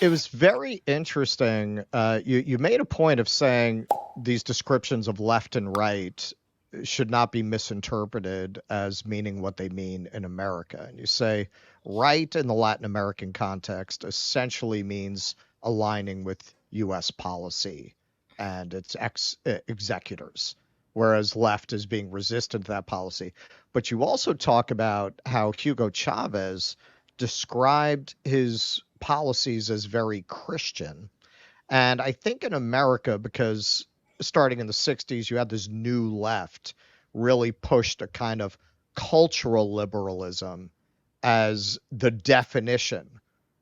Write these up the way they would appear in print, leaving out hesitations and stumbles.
it was very interesting. You made a point of saying these descriptions of left and right should not be misinterpreted as meaning what they mean in America. And you say right in the Latin American context essentially means aligning with U.S. policy and its executors, whereas left is being resistant to that policy. But you also talk about how Hugo Chavez described his policies as very Christian. And I think in America, because starting in the 60s, you had this new left really pushed a kind of cultural liberalism as the definition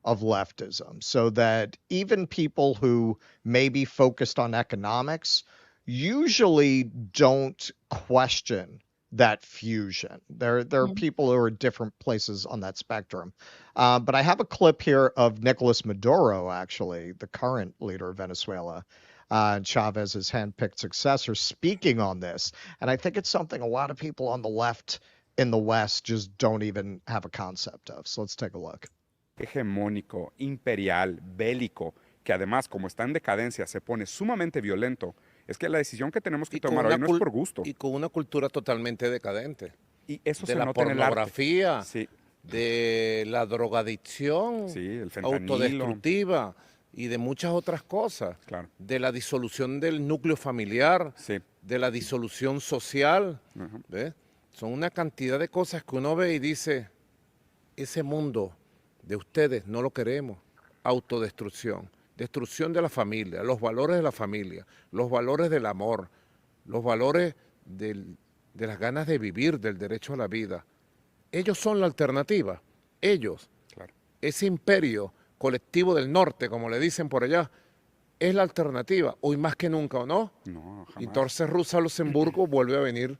of leftism, so that even people who may be focused on economics usually don't question that fusion. There are people who are at different places on that spectrum. But I have a clip here of Nicolas Maduro, actually, the current leader of Venezuela, and Chavez's handpicked successor, speaking on this. And I think it's something a lot of people on the left in the West just don't even have a concept of. So let's take a look. Hegemónico, imperial, bélico, que además, como está en decadencia, se pone sumamente violento, es que la decisión que tenemos que tomar hoy no es por gusto. Y con una cultura totalmente decadente. Y eso de se la nota en el arte. pornografía, Sí, de la drogadicción sí, el fentanilo. autodestructiva y de muchas otras cosas. Claro. De la disolución del núcleo familiar, Sí. de la disolución social. Ajá. ¿Ves? Son una cantidad de cosas que uno ve y dice, ese mundo de ustedes no lo queremos. Autodestrucción, destrucción de la familia, los valores de la familia, los valores del amor, los valores de las ganas de vivir, del derecho a la vida. Ellos son la alternativa, ellos, Claro. ese imperio colectivo del norte, como le dicen por allá, es la alternativa, hoy más que nunca, ¿o no? No, jamás. Entonces Rosa Luxemburgo vuelve a venir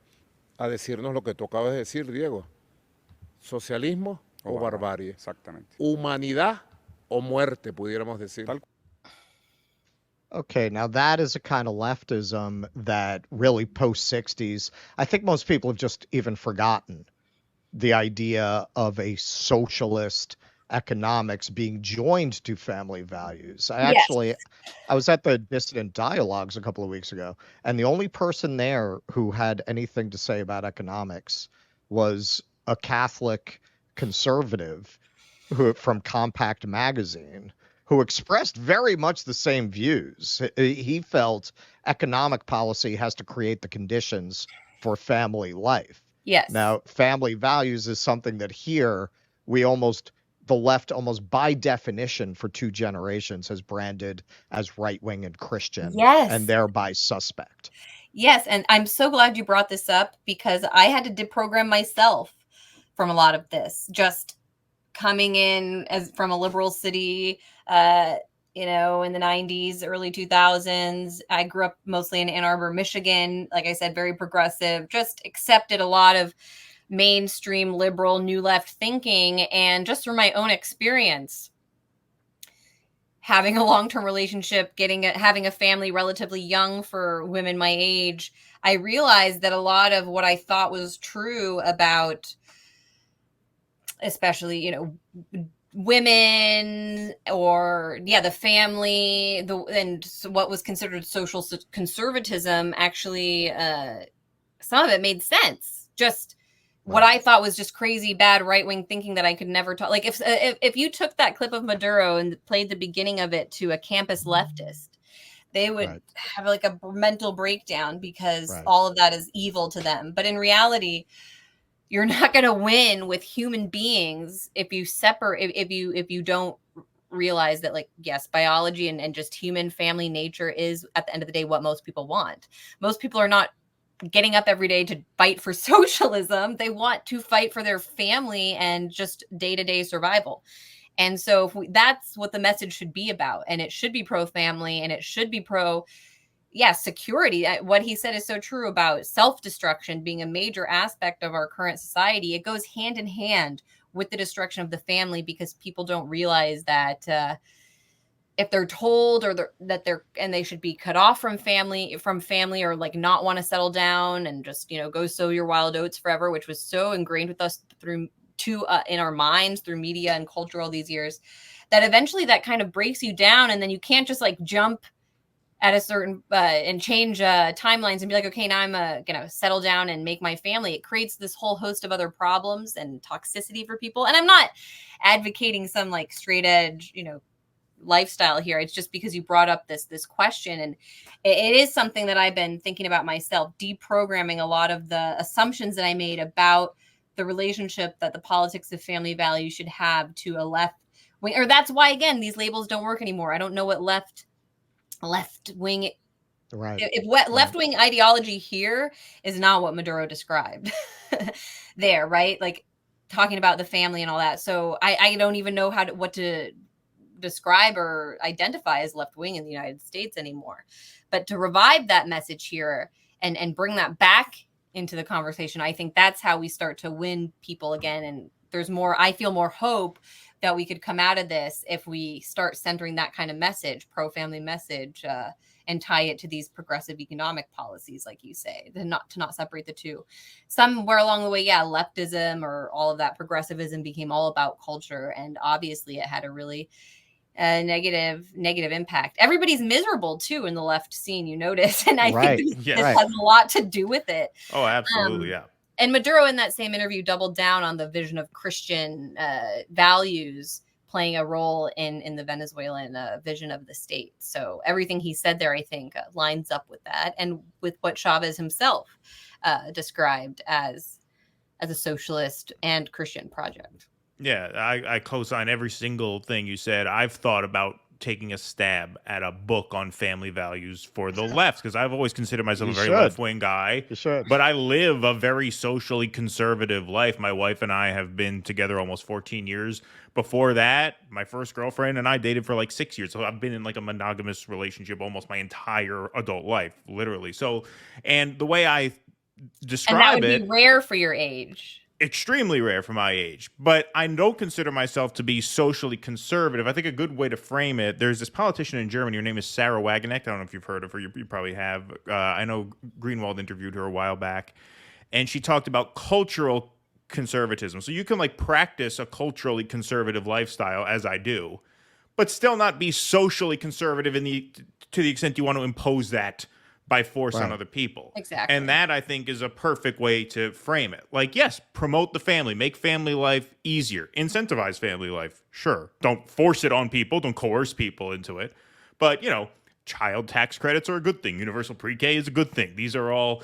a decirnos lo que tú acabas de decir, Diego. Socialismo o barbarie. Exactamente. Humanidad o muerte, pudiéramos decir. Tal Okay, now that is a kind of leftism that really post 60s, I think most people have just even forgotten the idea of a socialist economics being joined to family values. I was at the Dissident Dialogues a couple of weeks ago, and the only person there who had anything to say about economics was a Catholic conservative from Compact Magazine, who expressed very much the same views. He felt economic policy has to create the conditions for family life. Yes. Now, family values is something that here the left almost by definition for 2 generations has branded as right-wing and Christian, Yes. and thereby suspect. Yes, and I'm so glad you brought this up because I had to deprogram myself from a lot of this. Just coming in as from a liberal city, in the 90s, early 2000s. I grew up mostly in Ann Arbor, Michigan. Like I said, very progressive, just accepted a lot of mainstream liberal new left thinking. And just from my own experience, having a long-term relationship, having a family relatively young for women my age, I realized that a lot of what I thought was true about, especially, women or the family, and what was considered social conservatism, actually, some of it made sense. Just what I thought was just crazy, bad right-wing thinking that I could never talk. Like if you took that clip of Maduro and played the beginning of it to a campus leftist, they would have like a mental breakdown because all of that is evil to them. But in reality, you're not going to win with human beings if you if you don't realize that, like, yes, biology and just human family nature is at the end of the day what most people want. Most people are not getting up every day to fight for socialism. They want to fight for their family and just day-to-day survival. And so that's what the message should be about. And it should be pro-family, and it should be security. What he said is so true about self-destruction being a major aspect of our current society. It goes hand in hand with the destruction of the family, because people don't realize that if they're told and they should be cut off from family, or like not want to settle down and just, go sow your wild oats forever, which was so ingrained with us in our minds through media and culture all these years, that eventually that kind of breaks you down, and then you can't just like jump at a certain and change timelines and be like, okay, now I'm gonna settle down and make my family. It creates this whole host of other problems and toxicity for people. And I'm not advocating some like straight edge, lifestyle here. It's just because you brought up this question, and it is something that I've been thinking about myself, deprogramming a lot of the assumptions that I made about the relationship that the politics of family values should have to a left wing. Or that's why, again, these labels don't work anymore. I don't know what left wing, right? If left wing ideology here is not what Maduro described there, right? Like talking about the family and all that. So I don't even know what to describe or identify as left wing in the United States anymore. But to revive that message here and bring that back into the conversation, I think that's how we start to win people again. And I feel more hope that we could come out of this if we start centering that kind of message, pro-family message, and tie it to these progressive economic policies, like you say, to not separate the two. Somewhere along the way, leftism or all of that progressivism became all about culture, and obviously it had a really negative impact. Everybody's miserable too in the left scene, you notice, and I think this has a lot to do with it. Oh, absolutely, yeah. And Maduro, in that same interview, doubled down on the vision of Christian values playing a role in the Venezuelan vision of the state. So everything he said there, I think, lines up with that and with what Chavez himself described as a socialist and Christian project. Yeah, I co-sign every single thing you said. I've thought about taking a stab at a book on family values for the left, because I've always considered myself a very left-wing guy. You should. But I live a very socially conservative life. My wife and I have been together almost 14 years. Before that, my first girlfriend and I dated for like 6 years. So I've been in like a monogamous relationship almost my entire adult life, literally. So, and the way I describe and that would be rare for your age. Extremely rare for my age, but I don't consider myself to be socially conservative. I think a good way to frame it, there's this politician in Germany, her name is Sarah Wagenknecht. I don't know if you've heard of her, you probably have. I know Greenwald interviewed her a while back, and she talked about cultural conservatism. So you can like practice a culturally conservative lifestyle, as I do, but still not be socially conservative to the extent you want to impose that by force on other people. Exactly. And that, I think, is a perfect way to frame it. Like, yes, promote the family, make family life easier, incentivize family life. Sure. Don't force it on people. Don't coerce people into it. But, child tax credits are a good thing. Universal pre-K is a good thing. These are all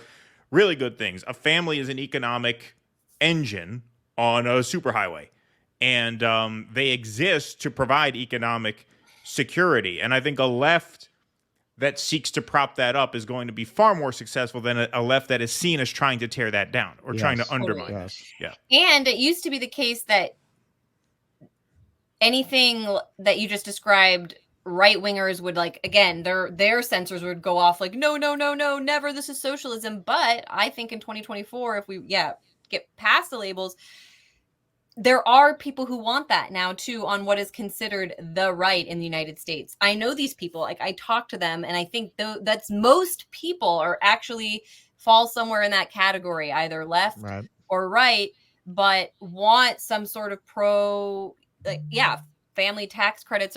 really good things. A family is an economic engine on a superhighway. And they exist to provide economic security. And I think a left that seeks to prop that up is going to be far more successful than a left that is seen as trying to tear that down or trying to undermine it. Yeah. And it used to be the case that anything that you just described, right wingers would like, again, their sensors would go off like, no, never, this is socialism. But I think in 2024, if we get past the labels, there are people who want that now too on what is considered the right in the United States. I know these people, like I talk to them, and I think that's most people are actually fall somewhere in that category, either left or right, but want some sort of family tax credits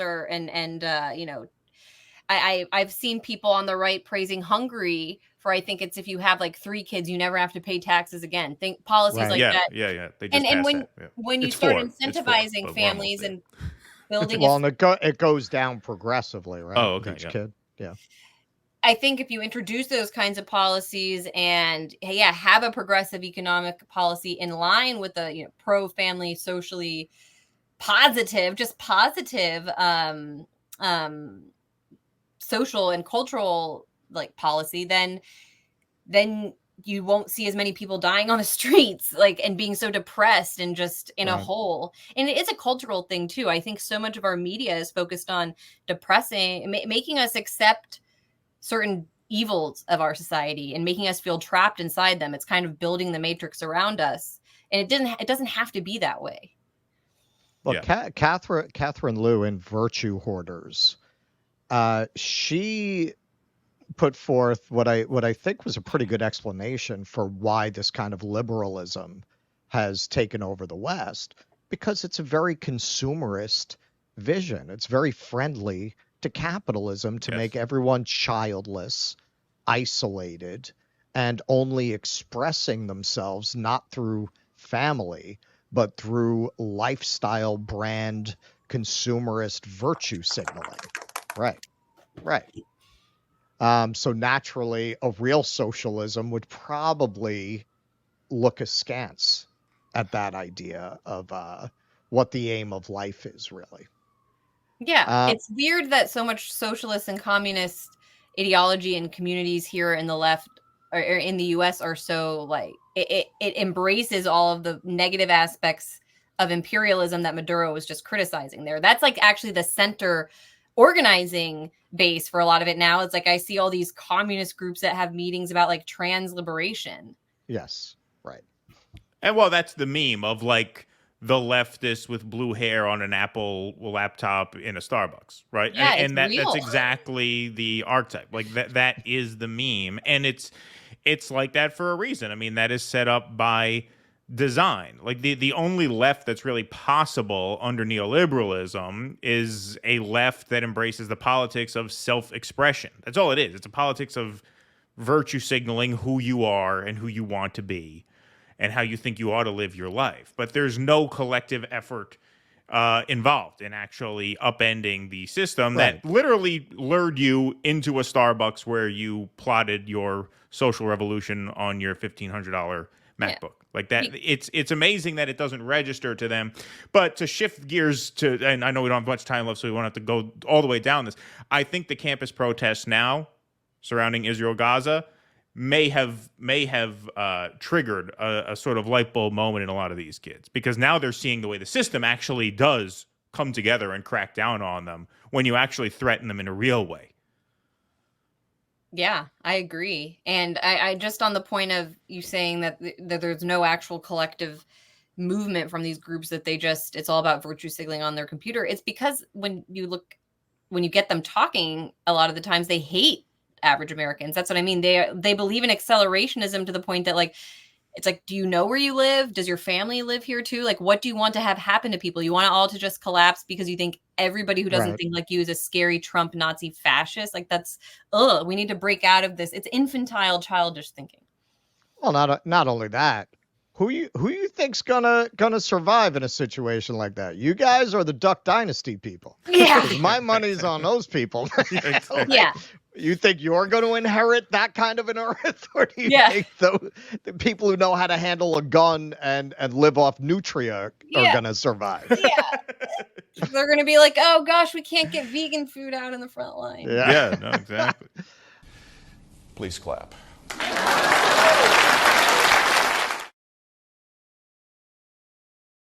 I've seen people on the right praising Hungary for, I think it's if you have like 3 kids, you never have to pay taxes again. Think policies like that. Yeah. They just and when you start incentivizing families and building, and it goes down progressively, right? Oh, okay. Each kid, yeah. I think if you introduce those kinds of policies and have a progressive economic policy in line with the pro-family, socially positive, social and cultural like policy, then you won't see as many people dying on the streets and being so depressed and just in a hole. And it is a cultural thing too. I think so much of our media is focused on depressing, making us accept certain evils of our society and making us feel trapped inside them. It's kind of building the matrix around us, and it doesn't have to be that way. Well, Catherine Liu in Virtue Hoarders, she put forth what I think was a pretty good explanation for why this kind of liberalism has taken over the West, because it's a very consumerist vision. It's very friendly to capitalism to make everyone childless, isolated, and only expressing themselves not through family, but through lifestyle brand consumerist virtue signaling. Right. So naturally, a real socialism would probably look askance at that idea of what the aim of life is, really. Yeah, it's weird that so much socialist and communist ideology in communities here in the left or in the US are so like it embraces all of the negative aspects of imperialism that Maduro was just criticizing there. That's like actually the center organizing base for a lot of it now. It's like I see all these communist groups that have meetings about like trans liberation. Yes, right. And well, that's the meme of like the leftist with blue hair on an Apple laptop in a Starbucks, right? Yeah, and that's real. exactly the archetype. Like that is the meme, and it's like that for a reason. I mean, that is set up by design. Like the only left that's really possible under neoliberalism is a left that embraces the politics of self-expression. That's all it is. It's a politics of virtue signaling who you are and who you want to be and how you think you ought to live your life. But there's no collective effort involved in actually upending the system that literally lured you into a Starbucks where you plotted your social revolution on your $1,500 MacBook. Yeah. Like that, it's amazing that it doesn't register to them. But to shift gears to, and I know we don't have much time left, so we won't have to go all the way down this. I think the campus protests now surrounding Israel-Gaza may have triggered a sort of light bulb moment in a lot of these kids, because now they're seeing the way the system actually does come together and crack down on them when you actually threaten them in a real way. Yeah, I agree. And I just on the point of you saying that there's no actual collective movement from these groups, that it's all about virtue signaling on their computer. It's because when you get them talking, a lot of the times they hate average Americans. That's what I mean. They believe in accelerationism to the point that like, it's like, do you know where you live? Does your family live here too? Like, what do you want to have happen to people? You want it all to just collapse because you think everybody who doesn't think like you is a scary Trump Nazi fascist. Like we need to break out of this. It's infantile, childish thinking. Well, not only that, who you think's gonna survive in a situation like that? You guys or the Duck Dynasty people? Yeah, my money's on those people. Yeah. You think you're going to inherit that kind of an earth, or do you think the people who know how to handle a gun and live off nutria are going to survive? Yeah, they're going to be like, oh gosh, we can't get vegan food out in the front line. Yeah, no, exactly. Please clap.